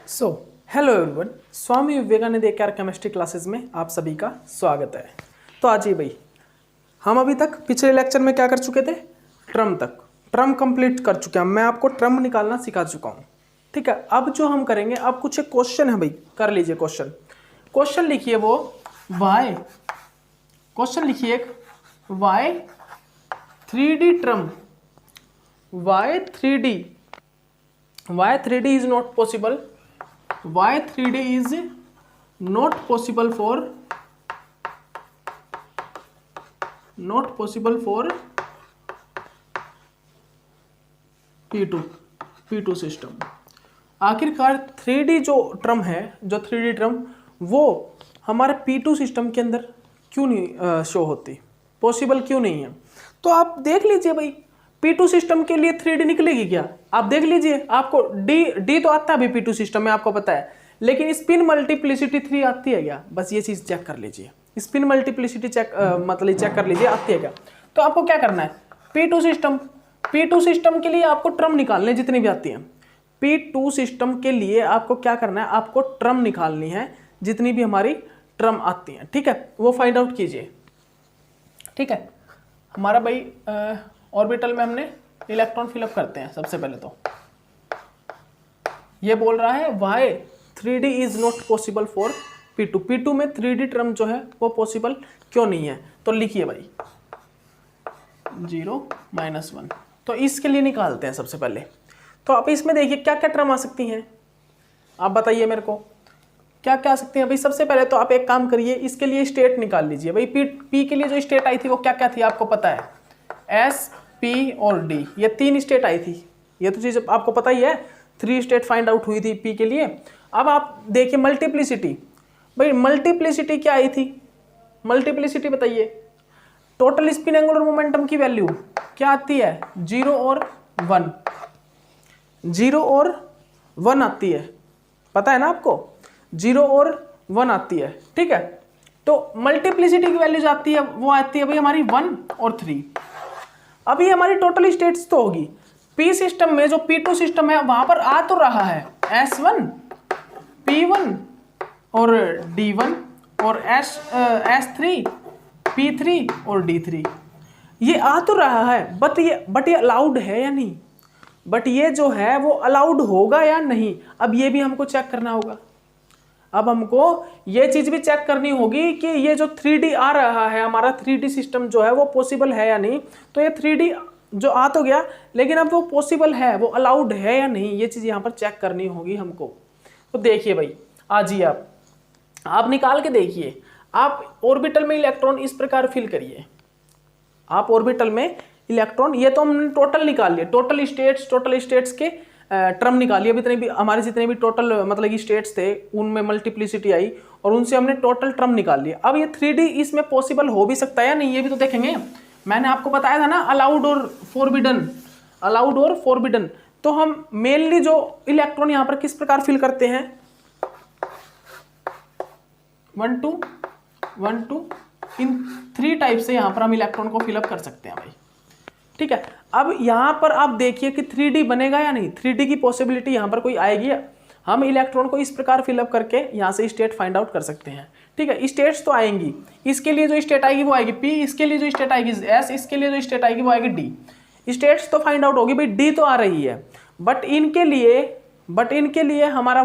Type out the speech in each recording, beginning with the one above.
So hello everyone, Swami Vivekananda AKR chemistry classes में आप सभी का स्वागत है। तो आज ही भाई हम अभी तक पिछले लेक्चर में क्या कर चुके थे, ट्रम कंप्लीट कर चुके हैं। मैं आपको ट्रम निकालना सिखा चुका हूँ। ठीक है, अब जो हम करेंगे, अब कुछ एक क्वेश्चन है भाई, कर लीजिए क्वेश्चन लिखिए वो वाई, क्वेश्चन लिखिए एक why 3D term, why 3D is not possible, why 3D is not possible for P2 system. आखिरकार 3D जो ट्रम है, जो 3D ट्रम वो हमारे P2 सिस्टम के अंदर क्यों नहीं शो होती, पॉसिबल क्यों नहीं है। तो आप देख लीजिए भाई, P2 सिस्टम के लिए 3D निकलेगी क्या, आप देख लीजिए। आपको D तो आता है अभी P2 सिस्टम में, आपको पता है, लेकिन स्पिन मल्टीप्लिसिटी 3 आती है क्या, बस ये चीज चेक कर लीजिए। स्पिन मल्टीप्लिसिटी चेक कर लीजिए आती है क्या। तो आपको क्या करना है, P2 सिस्टम के लिए आपको ट्रम निकालने जितनी भी आती हैं। P2 सिस्टम के लिए आपको क्या करना है, आपको ट्रम निकालनी है जितनी भी हमारी ट्रम आती हैं। ठीक है, वो फाइंड आउट कीजिए। ठीक है, हमारा भाई ऑर्बिटल में हमने इलेक्ट्रॉन फिलअप करते हैं। सबसे पहले तो ये बोल रहा है why 3D is not possible for P2 में 3D ट्रम जो है वो पॉसिबल क्यों नहीं है। तो लिखिए भाई 0 -1, तो इसके लिए निकालते हैं सबसे पहले। तो आप इसमें देखिए क्या क्या ट्रम आ सकती हैं, आप बताइए मेरे को क्या क्या आ सकती हैं भाई। सबसे पहले तो आप एक काम करिए, इसके लिए स्टेट निकाल लीजिए भाई। पी के लिए जो स्टेट आई थी वो क्या क्या थी आपको पता है, S, P और D, ये 3 स्टेट आई थी। ये तो चीज़ आपको पता ही है, 3 स्टेट फाइंड आउट हुई थी P के लिए। अब आप देखिए मल्टीप्लिसिटी, भाई मल्टीप्लिसिटी क्या आई थी, मल्टीप्लिसिटी बताइए। टोटल स्पिन एंगुलर मोमेंटम की वैल्यू क्या आती है, 0 और 1 आती है, पता है ना आपको, 0 और 1 आती है। ठीक है, तो मल्टीप्लिसिटी की वैल्यू जो आती है वो आती है भाई हमारी 1 और 3। अभी हमारी टोटल स्टेट्स तो होगी P सिस्टम में, जो P2 सिस्टम है वहां पर आ तो रहा है S1, P1 और D1 और S3, P3 और D3, ये आ तो रहा है, बट ये अलाउड है या नहीं, बट ये जो है वो अलाउड होगा या नहीं, अब ये भी हमको चेक करना होगा। अब हमको ये चीज भी चेक करनी होगी कि ये जो 3D आ रहा है, हमारा 3D सिस्टम जो है वो पॉसिबल है या नहीं। तो ये 3D जो आ तो गया, लेकिन अब वो पॉसिबल है, वो अलाउड है या नहीं, ये चीज यहाँ पर चेक करनी होगी हमको। तो देखिए भाई, आजिए आप निकाल के देखिए। आप ऑर्बिटल में इलेक्ट्रॉन इस प्रकार फिल करिए। आप ऑर्बिटल में इलेक्ट्रॉन, ये तो हमने टोटल निकाल लिया, टोटल स्टेट्स के ट्रम निकालिए। अब इतने भी हमारे जितने भी टोटल मतलब कि स्टेट्स थे उनमें मल्टीप्लिसिटी आई और उनसे हमने टोटल ट्रम निकाल लिया। अब ये 3D इसमें पॉसिबल हो भी सकता है या नहीं, ये भी तो देखेंगे। मैंने आपको बताया था ना अलाउड और फॉरबिडन। तो हम मेनली जो इलेक्ट्रॉन यहाँ पर किस प्रकार फिल करते हैं, 1 2 इन 3 टाइप से यहाँ पर हम इलेक्ट्रॉन को फिलअप कर सकते हैं भाई। ठीक है, अब यहाँ पर आप देखिए कि 3D बनेगा या नहीं, 3D की पॉसिबिलिटी यहाँ पर कोई आएगी। हम इलेक्ट्रॉन को इस प्रकार फिलअप करके यहाँ से स्टेट फाइंड आउट कर सकते हैं। ठीक है, स्टेट्स तो आएंगी, इसके लिए जो स्टेट आएगी वो आएगी P, इसके लिए जो स्टेट आएगी S, इसके लिए जो स्टेट आएगी वो आएगी D। स्टेट्स तो फाइंड आउट होगी भाई, D तो आ रही है, बट इनके लिए हमारा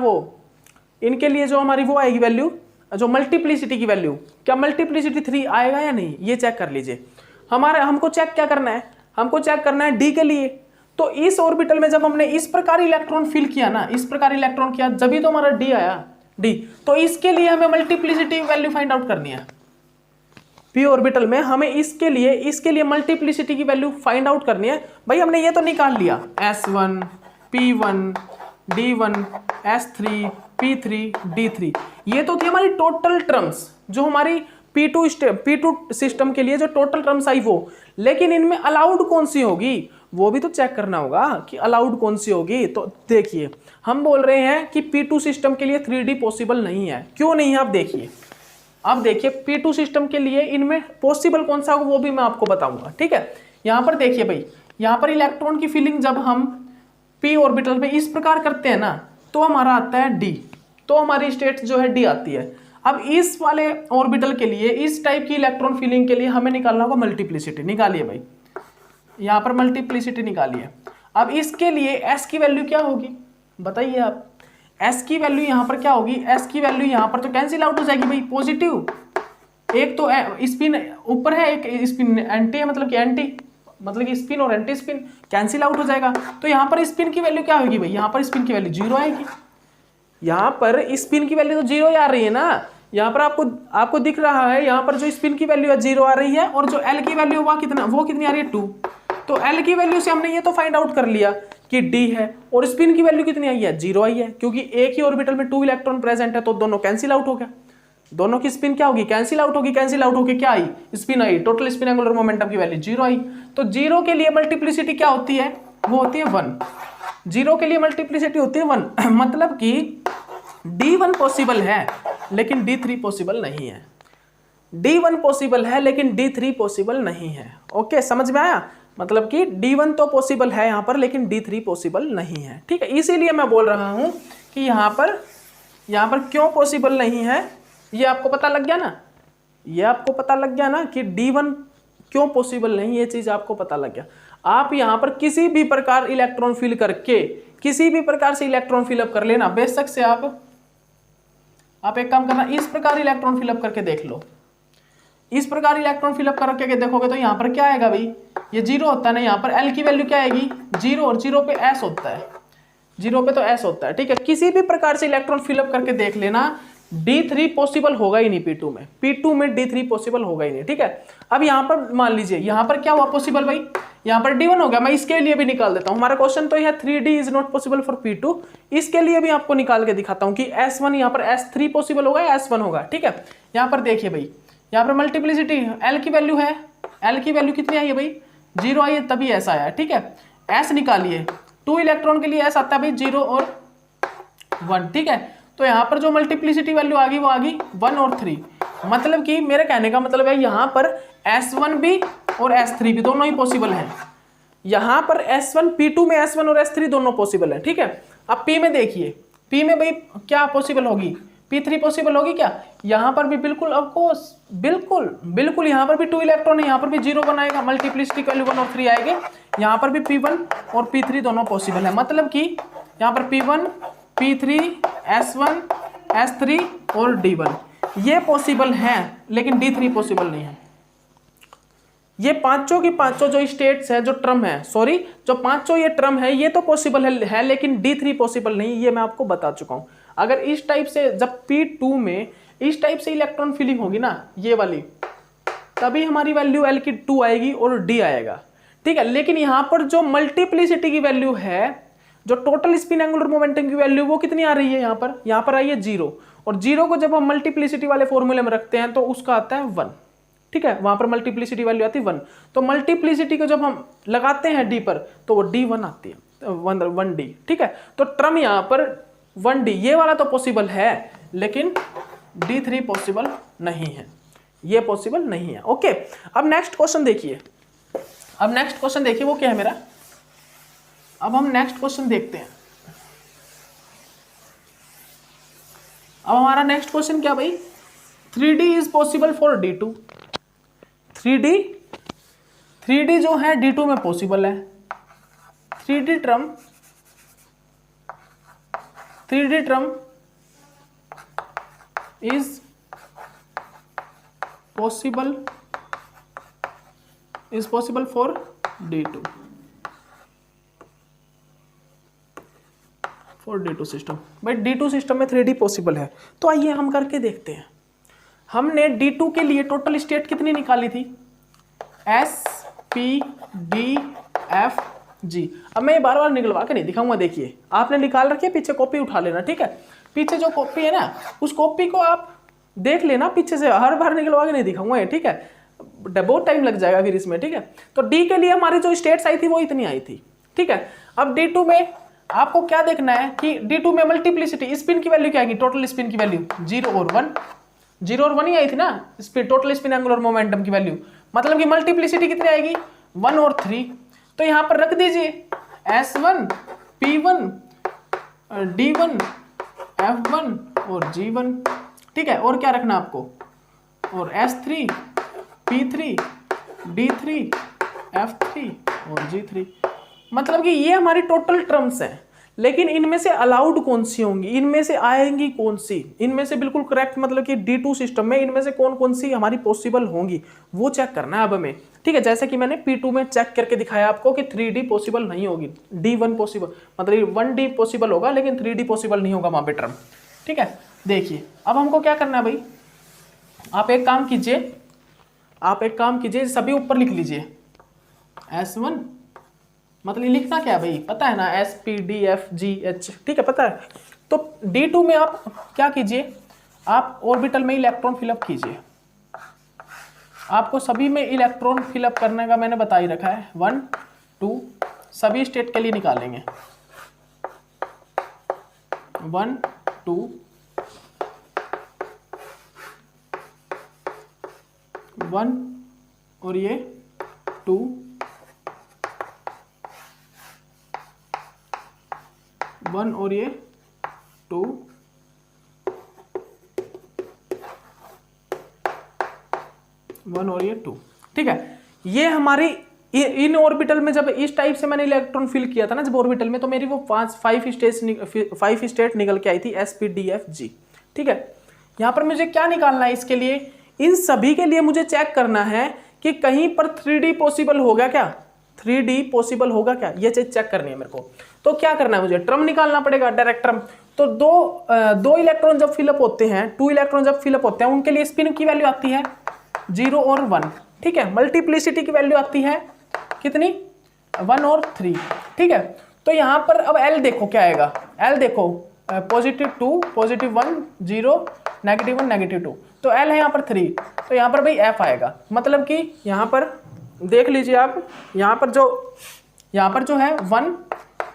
इनके लिए जो हमारी वो आएगी वैल्यू, जो मल्टीप्लिसिटी की वैल्यू, क्या मल्टीप्लिसिटी 3 आएगा या नहीं, ये चेक कर लीजिए। हमको चेक क्या करना है, हमको चेक करना है D के लिए। तो इस ऑर्बिटल में जब हमने इस प्रकार इलेक्ट्रॉन फिल किया ना, इस प्रकार इलेक्ट्रॉन किया, जब भी तो हमारा D आया, D। तो इसके लिए हमें मल्टीप्लिसिटी वैल्यू फाइंड आउट करनी है। P ऑर्बिटल में हमें इसके लिए मल्टीप्लिसिटी की वैल्यू फाइंड आउट करनी है। भाई हमने ये तो निकाल लिया, S1 P1 D1 S3 P3 D3, ये तो थी हमारी टोटल ट्रम्स, जो हमारी P2 सिस्टम के लिए जो टोटल टर्म्स आई वो। लेकिन इनमें अलाउड कौन सी होगी वो भी तो चेक करना होगा कि अलाउड कौन सी होगी। तो देखिए हम बोल रहे हैं कि P2 सिस्टम के लिए 3D पॉसिबल नहीं है, क्यों नहीं है आप देखिए। अब देखिए P2 सिस्टम के लिए इनमें पॉसिबल कौन सा होगा वो भी मैं आपको बताऊंगा। ठीक है, यहाँ पर देखिए भाई, यहाँ पर इलेक्ट्रॉन की फिलिंग जब हम P ऑर्बिटल में इस प्रकार करते हैं ना, तो हमारा आता है डी, तो हमारी स्टेट जो है डी आती है। अब इस वाले ऑर्बिटल के लिए, इस टाइप की इलेक्ट्रॉन फिलिंग के लिए हमें निकालना होगा मल्टीप्लिसिटी। निकालिए भाई, यहाँ पर मल्टीप्लिसिटी निकालिए। अब इसके लिए एस की वैल्यू क्या होगी बताइए आप। एस की वैल्यू यहाँ पर क्या होगी, एस की वैल्यू यहाँ पर तो कैंसिल आउट हो जाएगी भाई, पॉजिटिव। एक तो स्पिन ऊपर है, एक स्पिन एंटी है, मतलब कि एंटी, मतलब कि स्पिन और एंटी स्पिन कैंसिल आउट हो जाएगा। तो यहाँ पर स्पिन की वैल्यू क्या होगी भाई, यहाँ पर स्पिन की वैल्यू जीरो आएगी। यहाँ पर स्पिन की वैल्यू तो जीरो ही आ रही है ना, यहाँ पर आपको दिख रहा है, यहाँ पर जो स्पिन की वैल्यू है जीरो आ रही है, और जो एल की वैल्यू वो कितनी आ रही है 2। तो एल की वैल्यू से हमने ये तो फाइंड आउट कर लिया कि डी है, और स्पिन की वैल्यू कितनी आई है, जीरो आई है, क्योंकि एक ही ऑर्बिटल में 2 इलेक्ट्रॉन प्रेजेंट है, तो दोनों कैंसिल आउट हो गया। दोनों की स्पिन क्या होगी, कैंसिल आउट होगी, कैंसिल आउट होगी क्या आई, स्पिन आई, टोटल स्पिन एंगुलर मोमेंटम की वैल्यू जीरो आई। तो जीरो के लिए मल्टीप्लिसिटी क्या होती है, वो होती है 1। जीरो के लिए मल्टीप्लिसिटी होती है 1 मतलब कि D1 पॉसिबल है लेकिन D3 पॉसिबल नहीं है। D1 पॉसिबल है लेकिन D3 पॉसिबल नहीं है। ओके, समझ में आया, मतलब कि D1 तो पॉसिबल है यहाँ पर, लेकिन D3 पॉसिबल नहीं है। ठीक है, इसीलिए मैं बोल रहा हूँ कि यहाँ पर क्यों पॉसिबल नहीं है, ये आपको पता लग गया ना, ये आपको पता लग गया ना कि D1 क्यों पॉसिबल नहीं, ये चीज आपको पता लग गया। आप यहाँ पर किसी भी प्रकार इलेक्ट्रॉन फिल करके, किसी भी प्रकार से इलेक्ट्रॉन फिलअप कर लेना, बेशक से आप एक काम करना, इस प्रकार इलेक्ट्रॉन फिलअप करके देख लो। इस प्रकार इलेक्ट्रॉन फिलअप करके देखोगे तो यहाँ पर क्या आएगा भाई, ये जीरो होता है ना, यहाँ पर एल की वैल्यू क्या आएगी, जीरो, और जीरो पे एस होता है, जीरो पे तो एस होता है। ठीक है, किसी भी प्रकार से इलेक्ट्रॉन फिलअप करके देख लेना, D3 पॉसिबल होगा ही नहीं P2 में, P2 में D3 पॉसिबल होगा ही नहीं। ठीक है, अब यहाँ पर मान लीजिए, यहाँ पर क्या हुआ पॉसिबल भाई, यहाँ पर D1 हो गया। मैं इसके लिए भी निकाल देता हूँ, हमारा क्वेश्चन तो यह 3D is not possible for P2, इसके लिए भी आपको निकाल के दिखाता हूँ कि S1 यहाँ पर S3 पॉसिबल होगा या S1 होगा। ठीक है, यहाँ पर देखिए भाई, यहाँ पर मल्टीप्लिसिटी L की वैल्यू है, L की वैल्यू कितनी आई है भाई, जीरो आई है, तभी ऐसा आया। ठीक है, S निकालिए, 2 इलेक्ट्रॉन के लिए S आता है भाई 0 और 1। ठीक है, तो यहाँ पर जो मल्टीप्लिसिटी वैल्यू आ गई वो आ गई 1 और 3, मतलब कि मेरे कहने का मतलब है यहाँ पर S1 भी और S3 भी दोनों ही पॉसिबल हैं। यहाँ पर S1 P2 में S1 और S3 दोनों पॉसिबल है। ठीक है, अब P में देखिए, P में भाई क्या पॉसिबल होगी, P3 पॉसिबल होगी क्या, यहाँ पर भी बिल्कुल, ऑफकोर्स बिल्कुल यहाँ पर भी 2 इलेक्ट्रॉन है, यहाँ पर भी 0 बनाएगा, मल्टीप्लिसिटी वैल्यू 1 और 3 आएगी। यहाँ पर भी P1 और P3 दोनों पॉसिबल है, मतलब कि यहाँ पर P1 P3 S1 S3 और D1 ये पॉसिबल हैं, लेकिन D3 पॉसिबल नहीं है। ये पांचों की पांचों जो स्टेट्स है, जो टर्म है, सॉरी जो पांचों ये टर्म है, ये तो पॉसिबल है लेकिन D3 पॉसिबल नहीं, ये मैं आपको बता चुका हूं। अगर इस टाइप से, जब P2 में इस टाइप से इलेक्ट्रॉन फिलिंग होगी ना, ये वाली, तभी हमारी वैल्यू L की 2 आएगी और D आएगा। ठीक है, लेकिन यहां पर जो मल्टीप्लिसिटी की वैल्यू है, जो टोटल स्पिन एंगुलर मोमेंटम की वैल्यू, वो कितनी आ रही है, यहाँ पर आई है 0, और 0 को जब हम मल्टीप्लिसिटी वाले फॉर्मूले में रखते हैं तो उसका आता है 1। ठीक है, वहां पर मल्टीप्लिसिटी वैल्यू आती है 1, तो मल्टीप्लिसिटी को जब हम लगाते हैं D पर तो वो D1 आती है, 1D। ठीक है, तो टर्म यहाँ पर 1D ये वाला तो पॉसिबल है, लेकिन D3 पॉसिबल नहीं है, ये पॉसिबल नहीं है। ओके, अब नेक्स्ट क्वेश्चन देखिए, वो क्या है मेरा, अब हम नेक्स्ट क्वेश्चन देखते हैं। अब हमारा नेक्स्ट क्वेश्चन क्या भाई, 3D is possible for D2। 3D जो है D2 में पॉसिबल है। 3D term is possible for D2 system. भाई D2 सिस्टम में 3D पॉसिबल है, तो आइए हम करके देखते हैं। हमने D2 के लिए टोटल स्टेट कितनी निकाली थी, S P D F G। अब मैं ये बार बार निकलवा के नहीं दिखाऊंगा, देखिए आपने निकाल रखी है, पीछे कॉपी उठा लेना। ठीक है, पीछे जो कॉपी है ना, उस कॉपी को आप देख लेना पीछे से, हर बार निकलवा के नहीं दिखाऊंगा ये। ठीक है, बहुत टाइम लग जाएगा फिर इसमें। ठीक है, तो D के लिए हमारी जो स्टेट्स आई थी वो इतनी आई थी। ठीक है, अब D2 में आपको क्या देखना है कि D2 में मल्टीप्लिसिटी, स्पिन की वैल्यू क्या आएगी, टोटल स्पिन की वैल्यू 0 और 1 ही आई थी ना, spin total spin angular momentum की वैल्यू, मतलब कि मल्टीप्लिसिटी कितनी आएगी 1 और 3। तो यहां पर रख दीजिए S1 P1 D1 F1 और G1, ठीक है। और क्या रखना आपको, और S3 P3 D3 F3 और G3। मतलब कि ये हमारी टोटल टर्म्स हैं, लेकिन इनमें से अलाउड कौन सी होंगी, इनमें से आएंगी कौन सी, इनमें से बिल्कुल करेक्ट मतलब कि D2 सिस्टम में इनमें से कौन कौन सी हमारी पॉसिबल होंगी वो चेक करना है अब हमें, ठीक है। जैसे कि मैंने P2 में चेक करके दिखाया आपको कि 3D पॉसिबल नहीं होगी, D1 पॉसिबल मतलब 1D पॉसिबल होगा लेकिन 3D पॉसिबल नहीं होगा वहां पे टर्म, ठीक है। देखिए अब हमको क्या करना है भाई, आप एक काम कीजिए, सभी ऊपर लिख लीजिए S1, मतलब लिखना क्या है भाई पता है ना, SPDFGH, ठीक है पता है। तो D2 में आप क्या कीजिए, आप ऑर्बिटल में इलेक्ट्रॉन फिलअप कीजिए। आपको सभी में इलेक्ट्रॉन फिलअप करने का मैंने बता ही रखा है, 1 2 सभी स्टेट के लिए निकालेंगे, 1 2 1 और ये 2 1 और ये 2 1 और ये 2, ठीक है। ये हमारी इन ऑर्बिटल में जब इस टाइप से मैंने इलेक्ट्रॉन फिल किया था ना जब ऑर्बिटल में, तो मेरी वो 5 स्टेट निकल के आई थी SPDFG, ठीक है। यहाँ पर मुझे क्या निकालना है, इसके लिए इन सभी के लिए मुझे चेक करना है कि कहीं पर 3D पॉसिबल होगा क्या, 3D पॉसिबल होगा क्या, ये चीज चेक करनी है मेरे को। तो क्या करना है मुझे, ट्रम निकालना पड़ेगा, डायरेक्ट ट्रम। तो दो इलेक्ट्रॉन जब फिलअप होते हैं, 2 इलेक्ट्रॉन जब फिलअप होते हैं, उनके लिए स्पिन की वैल्यू आती है 0 और 1, ठीक है। मल्टीप्लिसिटी की वैल्यू आती है कितनी, 1 और 3, ठीक है। तो यहाँ पर अब L देखो क्या आएगा, L देखो +2 +1 0 -1 -2, तो L है यहाँ पर 3, तो यहाँ पर भाई F आएगा। मतलब कि यहाँ पर देख लीजिए आप, यहाँ पर जो है 1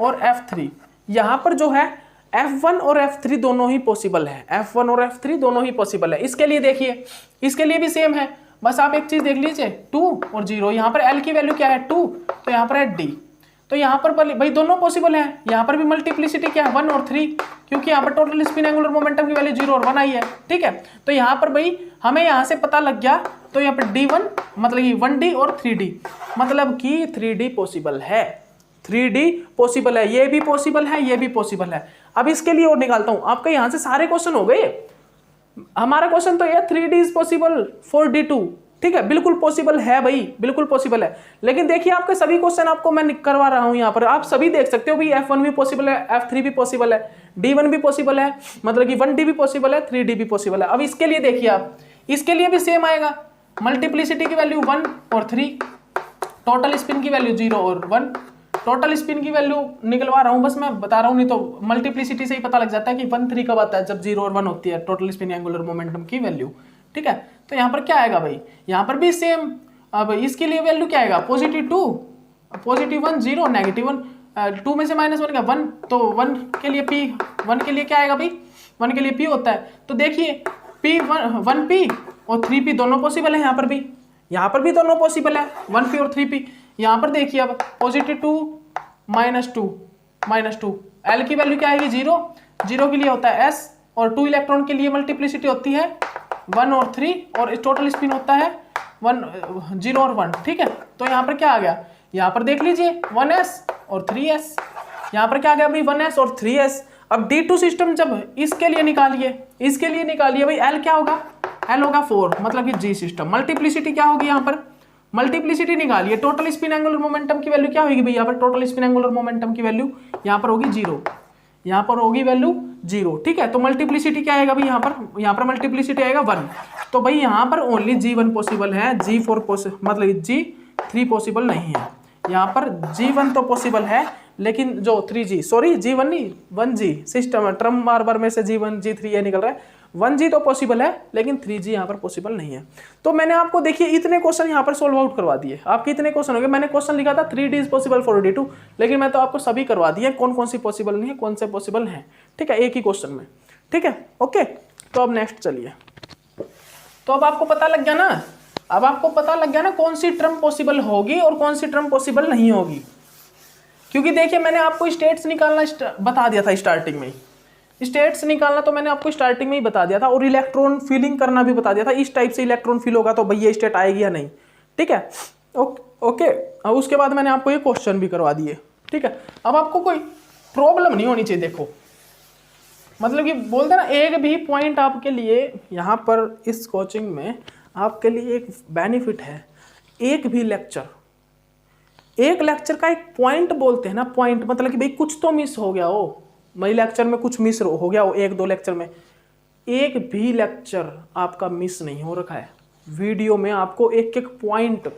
और F3, यहाँ पर जो है F1 और F3 दोनों ही पॉसिबल है, F1 और F3 दोनों ही पॉसिबल है। इसके लिए देखिए, इसके लिए भी सेम है, बस आप एक चीज देख लीजिए 2 और 0, यहाँ पर L की वैल्यू क्या है 2, तो यहाँ पर है D, तो यहाँ पर भाई दोनों पॉसिबल है। यहाँ पर भी मल्टीप्लिसिटी क्या है 1 और 3, क्योंकि यहाँ पर टोटल स्पिन एंगुलर मोमेंटम की वैल्यू 0 और 1 आई है, ठीक है। तो यहाँ पर भाई हमें यहाँ से पता लग गया, तो यहाँ पर D1 मतलब कि 1D और 3D, मतलब कि 3D पॉसिबल है, 3D पॉसिबल है, ये भी पॉसिबल है, ये भी पॉसिबल है। अब इसके लिए और निकालता हूं, आपके यहां से सारे क्वेश्चन हो गए। हमारा क्वेश्चन तो ये 3D is possible for D2, ठीक है, बिल्कुल पॉसिबल है भाई, बिल्कुल पॉसिबल है। लेकिन देखिए आपके सभी क्वेश्चन आपको मैं करवा रहा हूं यहाँ पर, आप सभी देख सकते हो भाई, F1 भी पॉसिबल है, F3 भी पॉसिबल है, D1 भी पॉसिबल है, मतलब कि 1D भी पॉसिबल है, 3D भी पॉसिबल है। अब इसके लिए देखिए आप, इसके लिए भी सेम आएगा, मल्टीप्लिसिटी की वैल्यू 1 और 3, टोटल स्पिन की वैल्यू 0 और 1, टोटल स्पिन की वैल्यू निकलवा रहा हूं, बस मैं बता रहा हूं, नहीं तो मल्टीप्लिसिटी से ही पता लग जाता है कि 1 3 कब आता है, जब 0 और 1 होती है टोटल स्पिन एंगुलर मोमेंटम की वैल्यू, ठीक है। तो यहाँ पर क्या आएगा भाई, यहाँ पर भी सेम। अब इसके लिए वैल्यू क्या आएगा, +2 +1 0 -1, 2 में से -1 का 1, तो 1 के लिए P, 1 के लिए क्या आएगा भाई, 1 के लिए P होता है। तो देखिए P 1P और 3P दोनों पॉसिबल है, यहाँ पर भी दोनों पॉसिबल है, 1P और 3P। यहाँ पर देखिए अब +2 -2 L की वैल्यू क्या आएगी 0, 0 के लिए होता है S, और 2 इलेक्ट्रॉन के लिए मल्टीप्लिसिटी होती है 1 और 3, और टोटल स्पिन होता है 0 और 1, ठीक है। तो यहाँ पर क्या आ गया, यहाँ पर देख लीजिए 1S और 3S, यहाँ पर क्या आ गया भाई 1S और 3S। अब D2 सिस्टम जब इसके लिए निकालिए भाई, L क्या होगा, L होगा 4, मतलब कि G सिस्टम। मल्टीप्लिसिटी क्या होगी, यहाँ पर मल्टीप्लिसिटी निकालिए, टोटल स्पिन एंगुलर मोमेंटम की वैल्यू क्या होगी भाई, यहाँ पर टोटल स्पिन एंगुलर मोमेंटम की वैल्यू यहाँ पर होगी 0, यहाँ पर होगी वैल्यू 0, ठीक है। तो मल्टीप्लिसिटी क्या आएगा भाई, यहाँ पर मल्टीप्लिसिटी आएगा 1, तो भाई यहाँ पर ओनली G1 पॉसिबल है, G4 मतलब G3 पॉसिबल नहीं है। यहाँ पर G1 तो पॉसिबल है, लेकिन जो 3G, सॉरी G1 नहीं 1G सिस्टम, ट्रम बार में से G1 G3 ये निकल रहा है, 1G तो पॉसिबल है, लेकिन 3G यहाँ पर पॉसिबल नहीं है। तो मैंने आपको देखिए इतने क्वेश्चन यहाँ पर सोल्व आउट करवा दिए। आपके इतने क्वेश्चन हो गए, मैंने क्वेश्चन लिखा था 3D is possible for D2, लेकिन मैं तो आपको सभी करवा दिए, कौन कौन सी पॉसिबल नहीं है, कौन से पॉसिबल है, ठीक है, एक ही क्वेश्चन में, ठीक है, ओके। तो अब नेक्स्ट चलिए, तो अब आपको पता लग गया ना, कौन सी टर्म पॉसिबल होगी और कौन सी टर्म पॉसिबल नहीं होगी, क्योंकि देखिए मैंने आपको स्टेट्स निकालना बता दिया था स्टार्टिंग में ही, स्टेट्स निकालना तो मैंने आपको स्टार्टिंग में ही बता दिया था, और इलेक्ट्रॉन फीलिंग करना भी बता दिया था। इस टाइप से इलेक्ट्रॉन फील होगा तो भैया स्टेट आएगी या नहीं, ठीक है। ओके, अब उसके बाद मैंने आपको ये क्वेश्चन भी करवा दिए, ठीक है। अब आपको कोई प्रॉब्लम नहीं होनी चाहिए। देखो मतलब कि बोलते ना, एक भी पॉइंट आपके लिए यहाँ पर इस कोचिंग में आपके लिए एक बेनिफिट है, एक भी लेक्चर, एक लेक्चर का एक पॉइंट बोलते हैं ना, पॉइंट मतलब कि भाई कुछ तो मिस हो गया हो, मई लेक्चर में कुछ मिस हो गया हो, एक दो लेक्चर में, एक भी लेक्चर आपका मिस नहीं हो रखा है। वीडियो में आपको एक एक पॉइंट,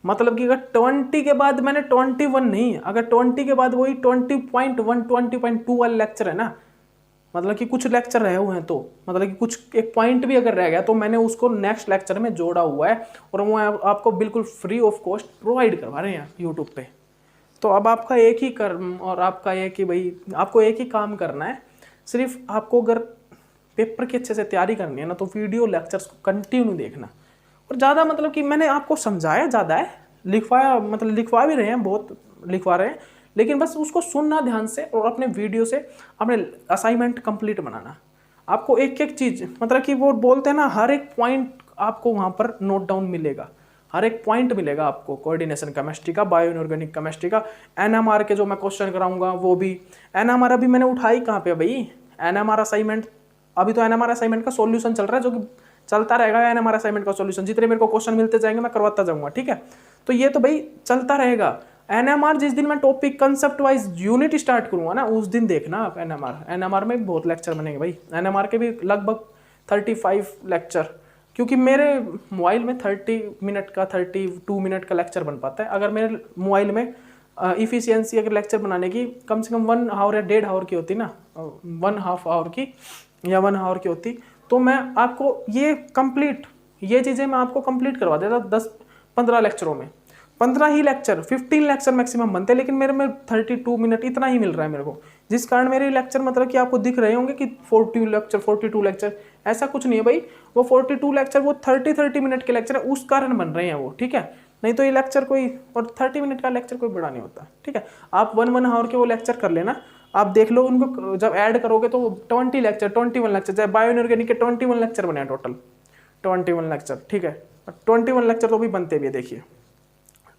मतलब कि अगर 20 के बाद मैंने 21 नहीं, अगर 20 के बाद वही 20.1 20.2 वाला लेक्चर है ना, मतलब कि कुछ लेक्चर रहे हुए हैं, तो मतलब कि कुछ एक पॉइंट भी अगर रह गया तो मैंने उसको नेक्स्ट लेक्चर में जोड़ा हुआ है, और वो आपको बिल्कुल फ्री ऑफ कॉस्ट प्रोवाइड करवा रहे हैं यूट्यूब पे। तो अब आपका एक ही कर्म और आपका एक ही भाई, आपको एक ही काम करना है, सिर्फ आपको अगर पेपर की अच्छे से तैयारी करनी है ना, तो वीडियो लेक्चर्स को कंटिन्यू देखना। और ज़्यादा मतलब कि मैंने आपको समझाया ज़्यादा है, लिखवाया मतलब लिखवा भी रहे हैं, बहुत लिखवा रहे हैं, लेकिन बस उसको सुनना ध्यान से और अपने वीडियो से अपने असाइनमेंट कंप्लीट बनाना। आपको एक एक चीज़, मतलब कि वो बोलते हैं ना, हर एक पॉइंट आपको वहाँ पर नोट डाउन मिलेगा, हर एक पॉइंट मिलेगा आपको, कोऑर्डिनेशन केमिस्ट्री का, बायो इनऑर्गेनिक केमिस्ट्री का, एनएमआर के जो मैं क्वेश्चन कराऊंगा वो भी। एनएमआर अभी मैंने उठाई कहाँ पे भाई, एनएमआर असाइनमेंट, अभी तो एनएमआर असाइनमेंट का सॉल्यूशन चल रहा है, जो कि चलता रहेगा। एनएमआर असाइनमेंट का सॉल्यूशन जितने मेरे को क्वेश्चन मिलते जाएंगे मैं करवाता जाऊंगा, ठीक है। तो ये तो भाई चलता रहेगा। एनएमआर जिस दिन मैं topic concept wise unit start करूंगा ना, उस दिन देखना आप एनएमआर में बहुत लेक्चर बनेंगे भाई। एनएमआर के भी लगभग 35 लेक्चर, क्योंकि मेरे मोबाइल में 30 मिनट का 32 मिनट का लेक्चर बन पाता है। अगर मेरे मोबाइल में इफिशियंसी अगर लेक्चर बनाने की कम से कम 1 आवर या 1.5 आवर की होती ना, 1.5 आवर की या 1 आवर की होती, तो मैं आपको ये कंप्लीट, ये चीज़ें मैं आपको कंप्लीट करवा देता 10-15 लेक्चरों में। 15 ही लेक्चर, 15 लेक्चर मैक्सिमम बनते हैं, लेकिन मेरे में 32 मिनट इतना ही मिल रहा है मेरे को, जिस कारण मेरे लेक्चर मतलब कि आपको दिख रहे होंगे कि 42 लेक्चर, ऐसा कुछ नहीं है भाई। वो 42 लेक्चर वो 30 मिनट के लेक्चर है, उस कारण बन रहे हैं वो, ठीक है। नहीं तो ये लेक्चर कोई, और 30 मिनट का लेक्चर कोई बड़ा नहीं होता, ठीक है। आप 1 आवर के वो लेक्चर कर लेना, आप देख लो उनको, जब ऐड करोगे तो 21 लेक्चर, चाहे बायो इनऑर्गेनिक के 21 लेक्चर बने टोटल, 21 लेक्चर, ठीक है। 21 लेक्चर तो भी बनते भी है, देखिए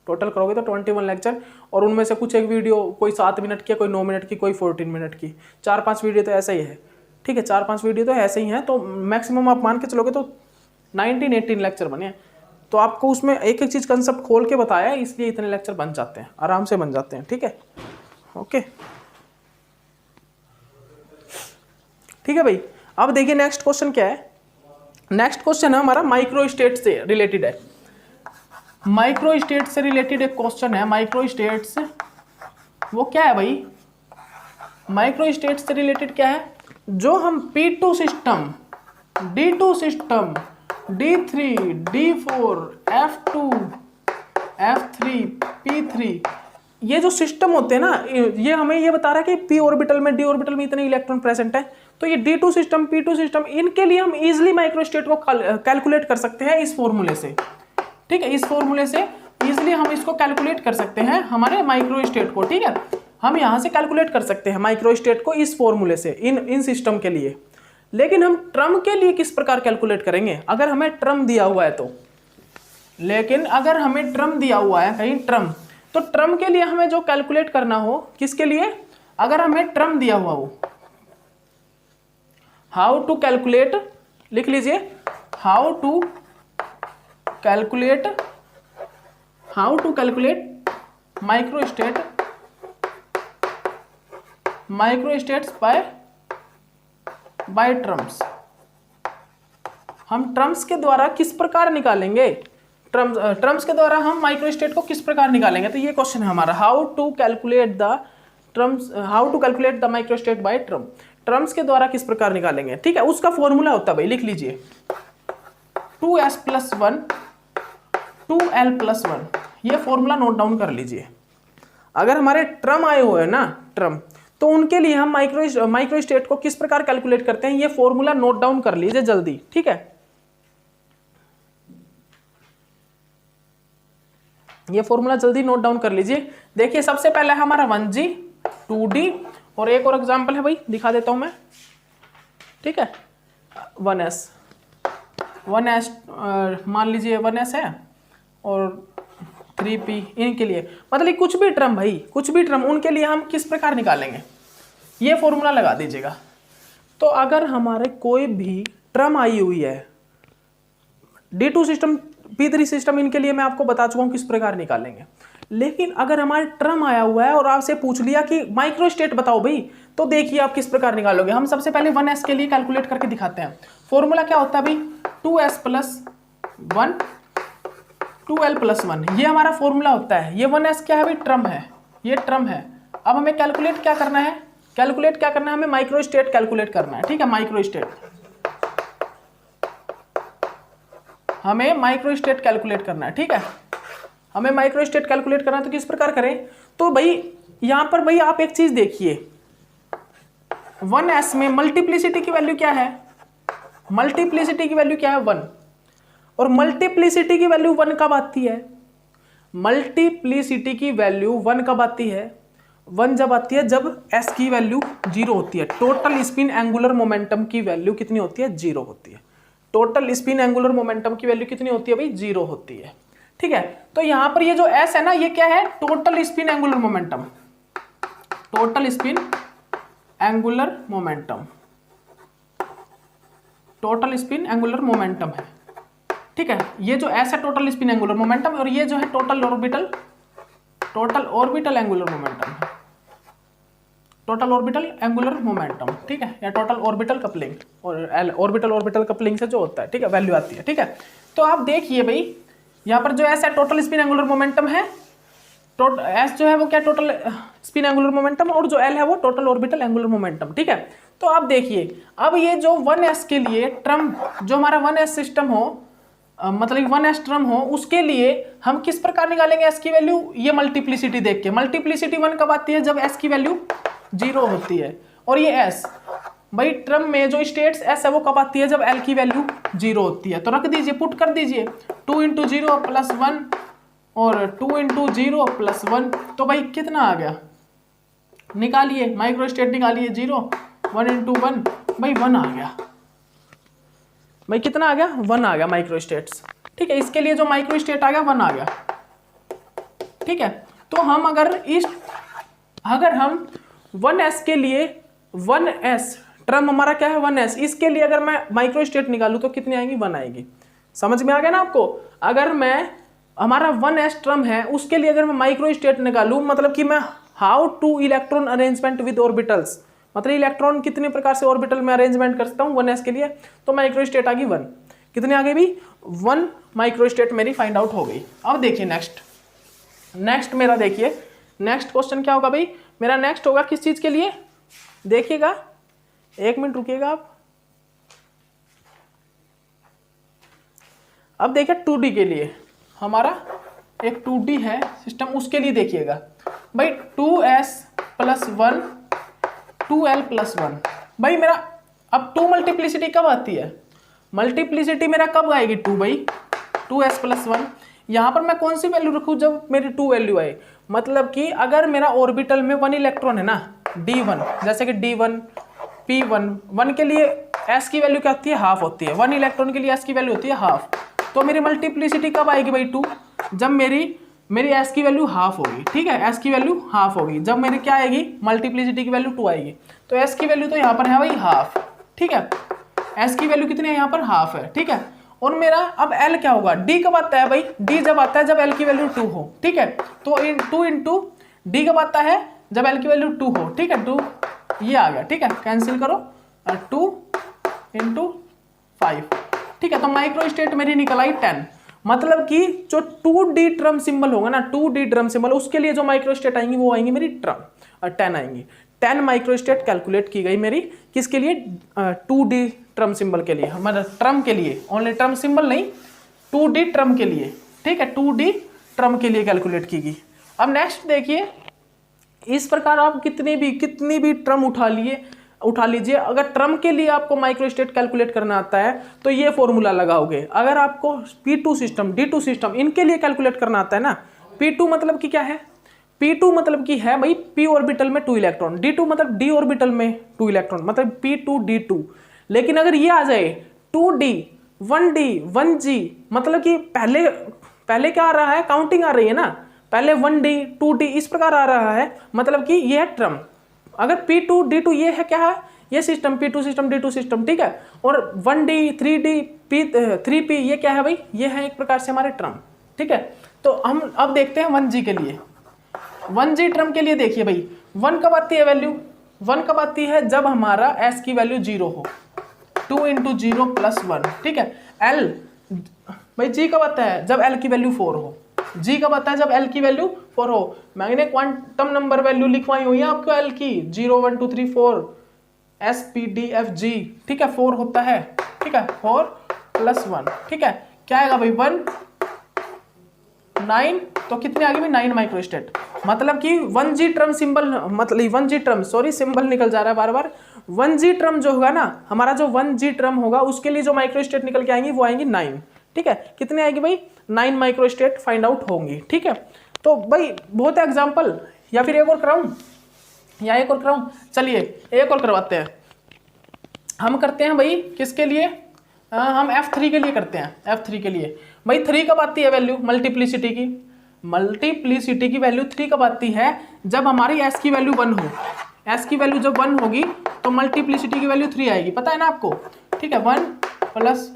टोटल करोगे तो 21 लेक्चर, और उनमें से कुछ एक वीडियो कोई 7 मिनट की, कोई 9 मिनट की, कोई 14 मिनट की, 4-5 वीडियो तो ऐसा ही है, ठीक है। 4-5 वीडियो तो ऐसे ही हैं, तो मैक्सिमम आप मान के चलोगे तो 19-18 लेक्चर बने। तो आपको उसमें एक एक चीज़ कंसेप्ट खोल के बताया है, इसलिए इतने लेक्चर बन जाते हैं, आराम से बन जाते हैं, ठीक है। ओके, ठीक है भाई। अब देखिए नेक्स्ट क्वेश्चन क्या है। नेक्स्ट क्वेश्चन है हमारा माइक्रो स्टेट से रिलेटेड है। माइक्रो स्टेट से रिलेटेड एक क्वेश्चन है। माइक्रो स्टेट्स वो क्या है भाई, माइक्रो स्टेट से रिलेटेड क्या है, जो हम P2 system, D2 system, D3, D4, F2, F3, P3, ये जो सिस्टम होते हैं ना, ये हमें ये बता रहा है कि P ऑर्बिटल में, D ऑर्बिटल में इतने इलेक्ट्रॉन प्रेजेंट है। तो ये D2 सिस्टम, P2 सिस्टम, इनके लिए हम इजीली माइक्रो स्टेट को कैलकुलेट कर सकते हैं इस फॉर्मूले से, ठीक है। इस फॉर्मूले से इजीली हम इसको कैलकुलेट कर सकते हैं, हमारे माइक्रो स्टेट को, ठीक है। हम यहाँ से कैलकुलेट कर सकते हैं माइक्रो स्टेट को इस फॉर्मूले से, इन सिस्टम के लिए। लेकिन हम ट्रम के लिए किस प्रकार कैलकुलेट करेंगे, अगर हमें ट्रम दिया हुआ है तो। लेकिन अगर हमें ट्रम दिया हुआ है कहीं ट्रम, तो ट्रम के लिए हमें जो कैलकुलेट करना हो, किसके लिए, अगर हमें ट्रम दिया हुआ हो, हाउ टू कैलकुलेट, लिख लीजिए, how to calculate micro states by terms. हम ट्रम्स के द्वारा किस प्रकार निकालेंगे, ट्रम्स के द्वारा हम माइक्रो स्टेट को किस प्रकार निकालेंगे। तो ये क्वेश्चन है हमारा, how to calculate the micro state by term, terms के द्वारा किस प्रकार निकालेंगे, ठीक है। उसका फॉर्मूला होता है भाई, लिख लीजिए 2s+1 2l+1, ये फॉर्मूला नोट डाउन कर लीजिए। अगर हमारे ट्रम आए हुए हैं ना, ट्रम, तो उनके लिए हम माइक्रो स्टेट को किस प्रकार कैलकुलेट करते हैं, ये फॉर्मूला नोट डाउन कर लीजिए जल्दी, ठीक है। ये फॉर्मूला जल्दी नोट डाउन कर लीजिए। देखिए सबसे पहले हमारा 1G 2D और एक और एग्जांपल है भाई, दिखा देता हूं मैं, ठीक है। 1S मान लीजिए 1S है और 3P इनके लिए, मतलब कुछ भी टर्म भाई, कुछ भी टर्म, उनके लिए हम किस प्रकार निकालेंगे, ये फॉर्मूला लगा दीजिएगा। तो अगर हमारे कोई भी टर्म आई हुई है, D2 सिस्टम P3 सिस्टम, इनके लिए मैं आपको बता चुका हूं किस प्रकार निकालेंगे। लेकिन अगर हमारे टर्म आया हुआ है और आपसे पूछ लिया कि माइक्रो स्टेट बताओ भाई, तो देखिए आप किस प्रकार निकालोगे। हम सबसे पहले 1S के लिए कैलकुलेट करके दिखाते हैं। फॉर्मूला क्या होता है भाई, 2S + 1 2L + 1, ये हमारा फॉर्मूला होता है। ये 1S क्या है भाई, टर्म है, ये टर्म है। अब हमें कैलकुलेट क्या करना है, हमें माइक्रो स्टेट कैलकुलेट करना है, ठीक है। माइक्रो स्टेट, हमें माइक्रो स्टेट कैलकुलेट करना है, ठीक है। हमें माइक्रो स्टेट कैलकुलेट करना है, तो किस प्रकार करें, तो भाई यहां पर भाई आप एक चीज देखिए, 1S में मल्टीप्लिसिटी की वैल्यू क्या है, मल्टीप्लिसिटी की वैल्यू क्या है 1, और मल्टीप्लिसिटी की वैल्यू 1 कब आती है, मल्टीप्लिसिटी की वैल्यू 1 कब आती है, 1 जब आती है जब S की वैल्यू 0 होती है। टोटल स्पिन एंगुलर मोमेंटम की वैल्यू कितनी होती है, 0 होती है। टोटल स्पिन एंगुलर मोमेंटम की वैल्यू कितनी होती है भाई, 0 होती है, ठीक है। तो यहां पर ये जो S है ना, ये क्या है, total spin angular momentum, total spin angular momentum, total spin angular momentum है, ठीक है। ये जो S है टोटल स्पिन एंगुलर मोमेंटम, और ये जो है टोटल ऑर्बिटल एंगुलर मोमेंटम है, टोटल ऑर्बिटल एंगुलर मोमेंटम, ठीक है, या टोटल ऑर्बिटल कपलिंग, और ऑर्बिटल कपलिंग से जो होता है, ठीक है, वैल्यू आती है, ठीक है। तो आप देखिए भाई यहाँ पर जो S है टोटल स्पिन एंगुलर मोमेंटम है, S जो है वो क्या, टोटल स्पिन एंगुलर मोमेंटम, और जो L है वो टोटल ऑर्बिटल एंगुलर मोमेंटम, ठीक है। तो आप देखिए अब ये जो 1S के लिए टर्म, जो हमारा 1S सिस्टम हो, मतलब 1S टर्म हो, उसके लिए हम किस प्रकार निकालेंगे S की वैल्यू, ये मल्टीप्लिसिटी देख के। मल्टीप्लिसिटी 1 कब आती है, जब S की वैल्यू 0 होती है। और ये S भाई टर्म में जो स्टेट्स S है वो कब आती है, जब L की वैल्यू 0 होती है। तो रख दीजिए, पुट कर दीजिए, 2 × 0 + 1 और 2 × 0 + 1, तो भाई कितना आ गया, निकालिए माइक्रो स्टेट, निकालिए 0, 1 × 1 भाई 1 आ गया भाई, कितना आ गया, 1 आ गया माइक्रो स्टेट्स, ठीक है। इसके लिए जो माइक्रो स्टेट आ गया 1 आ गया, ठीक है। तो हम अगर हम 1S के लिए, 1S टर्म हमारा क्या है 1S, इसके लिए अगर मैं माइक्रो स्टेट निकालूं तो कितनी आएंगी, 1 आएगी। समझ में आ गया ना आपको। अगर मैं, हमारा 1S टर्म है, उसके लिए अगर मैं माइक्रो स्टेट निकालूं, मतलब कि मैं how two electron arrangement with orbitals, मतलब इलेक्ट्रॉन कितने प्रकार से ऑर्बिटल में अरेंजमेंट कर सकता हूं 1S के लिए, तो माइक्रो स्टेट आ गई 1। कितनी आ गई भी, 1 माइक्रो स्टेट मेरी फाइंड आउट हो गई। अब देखिए नेक्स्ट मेरा देखिए, नेक्स्ट क्वेश्चन क्या होगा भाई, मेरा नेक्स्ट होगा किस चीज के लिए, देखिएगा 1 मिनट रुकिएगा आप। अब देखिए 2D के लिए, हमारा एक 2D है सिस्टम, उसके लिए देखिएगा भाई 2S + 1 2L + 1, भाई मेरा अब 2 मल्टीप्लिसिटी कब आती है, मल्टीप्लिसिटी मेरा कब आएगी 2 भाई, 2S + 1। यहां पर मैं कौन सी वैल्यू रखूं, जब मेरी 2 वैल्यू आए, मतलब कि अगर मेरा ऑर्बिटल में 1 इलेक्ट्रॉन है ना, D1, जैसे कि D1 P1, 1 के लिए S की वैल्यू क्या होती है, हाफ होती है, 1 इलेक्ट्रॉन के लिए S की वैल्यू होती है हाफ। तो मेरी मल्टीप्लिसिटी कब आएगी भाई 2, जब मेरी S की वैल्यू हाफ होगी, ठीक है, S की वैल्यू हाफ होगी, जब मेरी क्या आएगी, मल्टीप्लिसिटी की वैल्यू 2 आएगी। तो S की वैल्यू तो यहाँ पर है भाई हाफ, ठीक है, S की वैल्यू कितनी है यहाँ पर, हाफ है, ठीक है। और मेरा अब L क्या होगा, D कब आता है भाई, D जब आता है जब L की वैल्यू 2 हो, ठीक है। तो 2 × D कब आता है, जब L की वैल्यू 2 हो, ठीक है, 2 ये आ गया, ठीक है, कैंसिल करो, 2 × 5, ठीक है। तो माइक्रो स्टेट मेरी निकल आई 10, मतलब कि जो 2D ड्रम सिंबल होगा ना, 2D ड्रम सिंबल, उसके लिए जो माइक्रो स्टेट आएंगी वो आएंगी मेरी 10 आएंगी। 10 माइक्रो स्टेट कैलकुलेट की गई मेरी, किसके लिए, 2D ट्रम सिंबल के लिए, हमारा ट्रम के लिए, ओनली ट्रम सिंबल नहीं, 2D ट्रम के लिए, ठीक है, 2D ट्रम के लिए कैलकुलेट की गई। अब नेक्स्ट देखिए, इस प्रकार आप कितनी भी ट्रम उठा लीजिए। अगर ट्रम के लिए आपको माइक्रो स्टेट कैलकुलेट करना आता है तो ये फॉर्मूला लगाओगे। अगर आपको P2 सिस्टम, D2 सिस्टम, इनके लिए कैलकुलेट करना आता है ना, P2 मतलब कि क्या है, P2 मतलब कि है भाई p ऑर्बिटल में 2 इलेक्ट्रॉन, D2 मतलब d ऑर्बिटल में 2 इलेक्ट्रॉन, मतलब P2 D2। लेकिन अगर ये आ जाए 2D 1D 1G, मतलब कि पहले क्या आ रहा है, काउंटिंग आ रही है ना, पहले 1D 2D इस प्रकार आ रहा है, मतलब कि ये है ट्रम। अगर P2 D2 ये है, क्या है ये system, P2 system D2 system, ठीक है। और 1D 3D 3P ये क्या है भाई, ये है एक प्रकार से हमारे ट्रम, ठीक है। तो हम अब देखते हैं 1G के लिए। 1G ट्रम के लिए देखिए भाई 1 कब आती है वैल्यू, 1 कब आती है जब हमारा S की वैल्यू 0 हो, 2 × 0 + 1, ठीक है। L भाई G कब आता है जब L की वैल्यू 4 हो, G कब आता है जब L की वैल्यू 4 हो। मैंने क्वांटम नंबर वैल्यू लिखवाई हुई है आपको L की 0 1 2 3 4 S P D F G, ठीक है, 4 होता है, ठीक है, 4 + 1, ठीक है, क्या आएगा भाई 1 9, तो कितने आ गए भाई 9 माइक्रोस्टेट। मतलब कि 1G ट्रम सिंबल, मतलब 1G ट्रम, सॉरी सिंबल निकल जा रहा है बार बार। 1G ट्रम जो होगा ना, हमारा जो 1G ट्रम होगा उसके लिए जो माइक्रोस्टेट निकल के आएंगी वो आएंगी 9, ठीक है। कितने आएगी भाई 9 माइक्रोस्टेट फाइंड आउट होंगी, ठीक है। तो भाई बहुत एग्जाम्पल, या फिर एक और कराऊं, या एक और कराऊं, चलिए एक और करवाते हैं। हम करते हैं भाई किसके लिए, हम F3 के लिए करते हैं। F3 के लिए भाई 3 कब आती है वैल्यू मल्टीप्लिसिटी की, मल्टीप्लिसिटी की वैल्यू 3 कब आती है जब हमारी S की वैल्यू 1 हो। S की वैल्यू जब 1 होगी तो मल्टीप्लिसिटी की वैल्यू 3 आएगी, पता है ना आपको, ठीक है। 1 +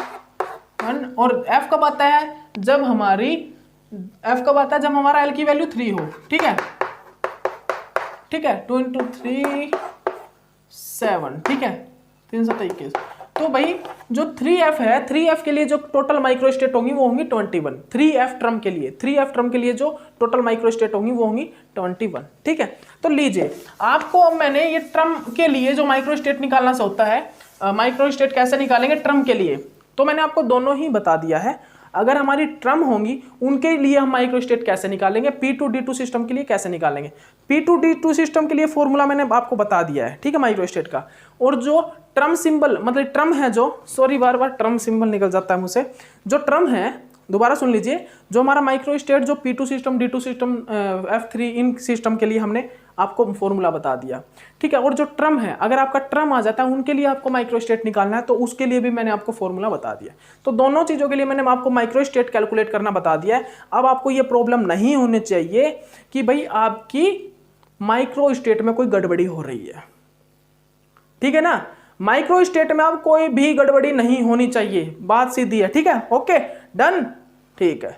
1। और F कब आता है जब हमारी, F कब आता है जब हमारा L की वैल्यू 3 हो, ठीक है, ठीक है। 2 × 3 7, ठीक है, 321। तो भाई जो 3F है, 3F के लिए जो टोटल माइक्रोस्टेट होंगी वो होंगी 21। 3F ट्रम के लिए, 3F ट्रम के लिए जो टोटल माइक्रोस्टेट होंगी वो होंगी 21, ठीक है। तो लीजिए आपको अब मैंने ये ट्रम के लिए जो माइक्रोस्टेट निकालना सा होता है, माइक्रोस्टेट कैसे निकालेंगे ट्रम के लिए, तो मैंने आपको दोनों ही बता दिया है। अगर हमारी ट्रम होंगी उनके लिए हम माइक्रोस्टेट कैसे निकालेंगे, P2 D2 सिस्टम के लिए कैसे निकालेंगे। P2 D2 सिस्टम के लिए फॉर्मूला मैंने आपको बता दिया है, ठीक है, माइक्रोस्टेट का। और जो ट्रम सिंबल, मतलब ट्रम है जो, सॉरी बार बार ट्रम सिंबल निकल जाता है मुझसे, जो ट्रम है दोबारा सुन लीजिए, जो हमारा माइक्रोस्टेट जो P2 system D2 system F3 इन सिस्टम के लिए हमने आपको फॉर्मूला बता दिया, ठीक है। और जो ट्रम है, अगर आपका ट्रम आ जाता है उनके लिए आपको माइक्रोस्टेट निकालना है तो उसके लिए भी मैंने आपको फॉर्मूला बता दिया। तो दोनों चीज़ों के लिए मैंने आपको माइक्रोस्टेट कैलकुलेट करना बता दिया है। अब आपको ये प्रॉब्लम नहीं होनी चाहिए कि भाई आपकी माइक्रोस्टेट में कोई गड़बड़ी हो रही है, ठीक है ना। माइक्रोस्टेट में अब कोई भी गड़बड़ी नहीं होनी चाहिए, बात सीधी है, ठीक है, ओके डन, ठीक है।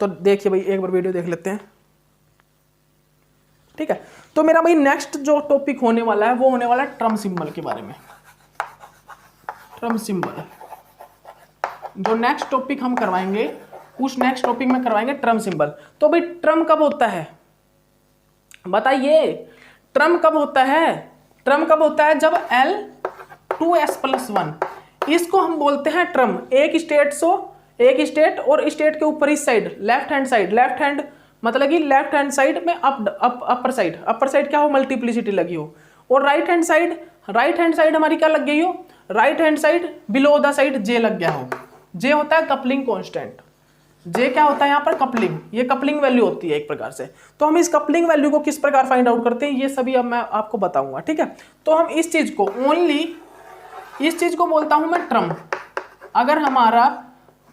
तो देखिए भाई एक बार वीडियो देख लेते हैं, ठीक है। तो मेरा भाई नेक्स्ट जो टॉपिक होने वाला है वो होने वाला है ट्रम सिंबल के बारे में। ट्रम सिंबल जो नेक्स्ट टॉपिक हम करवाएंगे, उस नेक्स्ट टॉपिक में करवाएंगे ट्रम सिंबल। तो भाई ट्रम कब होता है बताइए, ट्रम कब होता है, ट्रम कब होता है जब L 2S + 1, इसको हम बोलते हैं ट्रम। एक स्टेट और स्टेट के ऊपर इस side left hand side, left hand मतलब कि लेफ्ट हैंड साइड में अपर साइड क्या हो मल्टीप्लिसिटी लगी हो, और राइट हैंड साइड हमारी क्या लग गई हो, right hand side below the side J लग गया हो। J होता है कपलिंग कांस्टेंट, J क्या होता है यहाँ पर कपलिंग, ये कपलिंग वैल्यू होती है एक प्रकार से। तो हम इस कपलिंग वैल्यू को किस प्रकार फाइंड आउट करते हैं ये सभी अब मैं आपको बताऊंगा, ठीक है। तो हम इस चीज को ओनली, इस चीज को बोलता हूं मैं ट्रम। अगर हमारा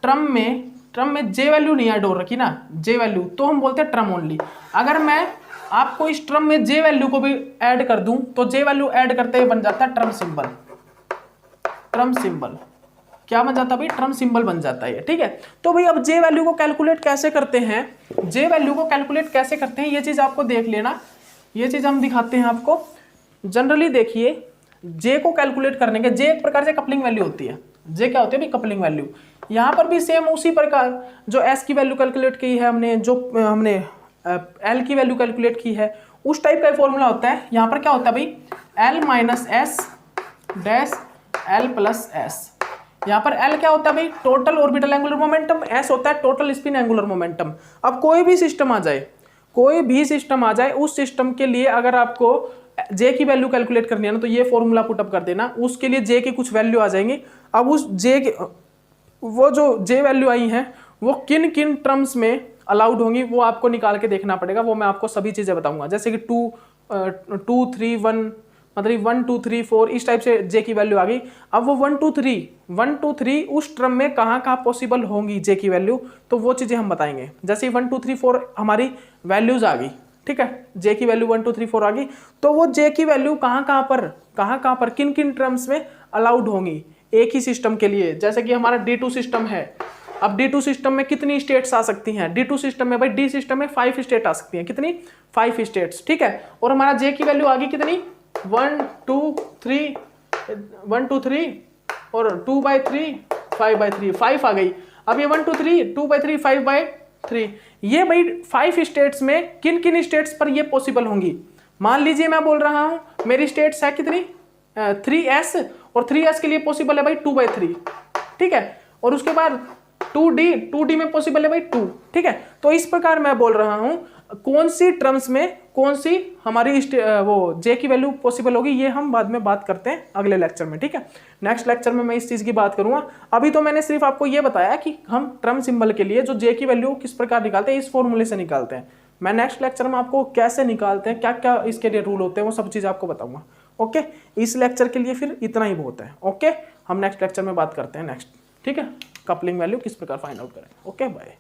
ट्रम में J वैल्यू नहीं ऐड हो रखी ना, J वैल्यू, तो हम बोलते हैं ट्रम ओनली। अगर मैं आपको इस ट्रम में J वैल्यू को भी ऐड कर दूं तो J वैल्यू ऐड करते ही बन जाता है ट्रम सिंबल। ट्रम सिंबल क्या बन जाता है भाई, ट्रम सिंबल बन जाता है, ठीक है। तो भाई अब J वैल्यू को कैलकुलेट कैसे करते हैं, J वैल्यू को कैलकुलेट कैसे करते हैं ये चीज आपको देख लेना, ये चीज हम दिखाते हैं आपको। जनरली देखिए J को कैलकुलेट करने के, J एक प्रकार से कपलिंग वैल्यू होती है। J क्या होती है भाई कपलिंग वैल्यू। यहाँ पर भी सेम उसी प्रकार जो S की वैल्यू कैलकुलेट की है हमने, जो हमने L की वैल्यू कैलकुलेट की है, उस टाइप का फॉर्मूला होता है। यहाँ पर क्या होता है भाई L - S dash L + S। यहाँ पर L क्या होता है भाई total orbital angular momentum, S होता है टोटल स्पिन एंगुलर मोमेंटम। अब कोई भी सिस्टम आ जाए, उस सिस्टम के लिए अगर आपको J की वैल्यू कैलकुलेट करनी है ना तो ये फॉर्मूला पुटअप कर देना, उसके लिए J की कुछ वैल्यू आ जाएंगी। अब उस J के वो जो J वैल्यू आई है वो किन किन टर्म्स में अलाउड होंगी वो आपको निकाल के देखना पड़ेगा। वो मैं आपको सभी चीज़ें बताऊंगा, जैसे कि 2 3 1 मतलब 1 2 3 4 इस टाइप से जे की वैल्यू आ गई। अब वो 1 2 3 उस टर्म में कहाँ कहाँ पॉसिबल होंगी जे की वैल्यू, तो वो चीज़ें हम बताएंगे। जैसे 1 2 3 4 हमारी वैल्यूज आ गई, ठीक है, जे की वैल्यू 1 2 3 4 आ गई, तो वो जे की वैल्यू कहाँ पर किन किन टर्म्स में अलाउड होंगी एक ही सिस्टम के लिए। जैसे कि हमारा D2 सिस्टम है, अब D2 सिस्टम में कितनी स्टेट्स आ सकती हैं, D2 सिस्टम में भाई D सिस्टम में 5 स्टेट आ सकती हैं, कितनी 5 स्टेट्स, ठीक है। और हमारा जे की वैल्यू आ गई कितनी 1 2 3 और 2/3 5/3 5 आ गई। अब ये 1 2 3 2/3 5/3 ये भाई 5 स्टेट्स में किन किन स्टेट्स पर ये पॉसिबल होंगी। मान लीजिए मैं बोल रहा हूं मेरी स्टेट्स है कितनी 3s, और 3s के लिए पॉसिबल है भाई 2/3, ठीक है। और उसके बाद 2d में पॉसिबल है भाई 2, ठीक है। तो इस प्रकार मैं बोल रहा हूं कौन सी टर्म्स में कौन सी हमारी वो जे की वैल्यू पॉसिबल होगी, ये हम बाद में बात करते हैं अगले लेक्चर में, ठीक है। नेक्स्ट लेक्चर में मैं इस चीज की बात करूंगा। अभी तो मैंने सिर्फ आपको ये बताया कि हम टर्म सिंबल के लिए जो जे की वैल्यू किस प्रकार निकालते हैं, इस फॉर्मूले से निकालते हैं। मैं नेक्स्ट लेक्चर में आपको कैसे निकालते हैं, क्या क्या इसके लिए रूल होते हैं, वो सब चीज़ आपको बताऊंगा। ओके, इस लेक्चर के लिए फिर इतना ही बहुत है। ओके, हम नेक्स्ट लेक्चर में बात करते हैं नेक्स्ट, ठीक है, कपलिंग वैल्यू किस प्रकार फाइंड आउट करें। Okay, bye.